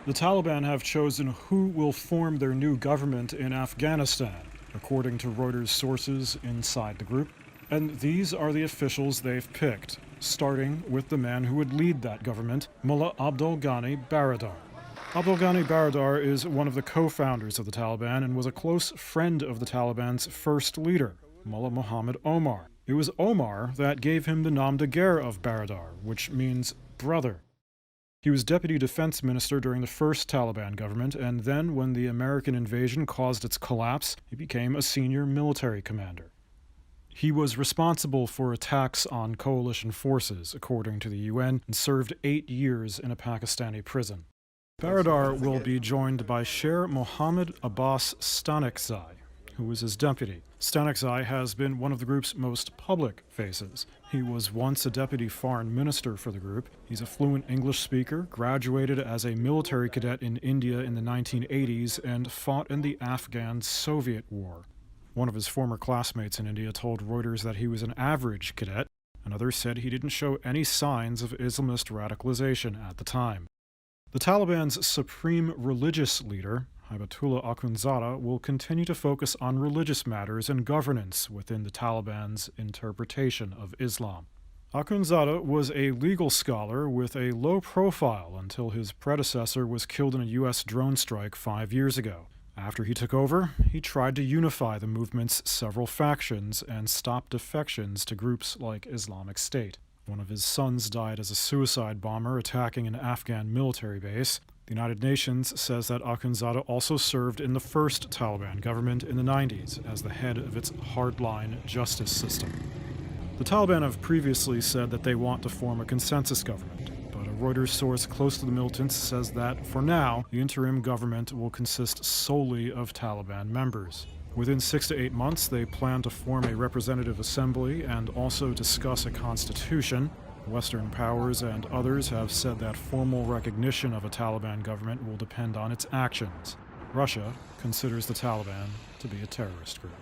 The Taliban have chosen who will form their new government in Afghanistan, according to Reuters sources inside the group. And these are the officials they've picked, starting with the man who would lead that government, Mullah Abdul Ghani Baradar. Abdul Ghani Baradar is one of the co-founders of the Taliban and was a close friend of the Taliban's first leader, Mullah Muhammad Omar. It was Omar that gave him the nom de guerre of Baradar, which means brother. He was deputy defense minister during the first Taliban government, and then when the American invasion caused its collapse, he became a senior military commander. He was responsible for attacks on coalition forces, according to the UN, and served 8 years in a Pakistani prison. Baradar will be joined by Sher Mohammad Abbas Stanekzai, who was his deputy. Stanekzai has been one of the group's most public faces. He was once a deputy foreign minister for the group. He's a fluent English speaker, graduated as a military cadet in India in the 1980s, and fought in the Afghan-Soviet War. One of his former classmates in India told Reuters that he was an average cadet. Another said he didn't show any signs of Islamist radicalization at the time. The Taliban's supreme religious leader, Hibatullah Akhundzada, will continue to focus on religious matters and governance within the Taliban's interpretation of Islam. Akhundzada was a legal scholar with a low profile until his predecessor was killed in a U.S. drone strike 5 years ago. After he took over, he tried to unify the movement's several factions and stop defections to groups like Islamic State. One of his sons died as a suicide bomber attacking an Afghan military base. The United Nations says that Akhundzada also served in the first Taliban government in the 90s as the head of its hardline justice system. The Taliban have previously said that they want to form a consensus government, but a Reuters source close to the militants says that, for now, the interim government will consist solely of Taliban members. Within 6 to 8 months, they plan to form a representative assembly and also discuss a constitution. Western powers and others have said that formal recognition of a Taliban government will depend on its actions. Russia considers the Taliban to be a terrorist group.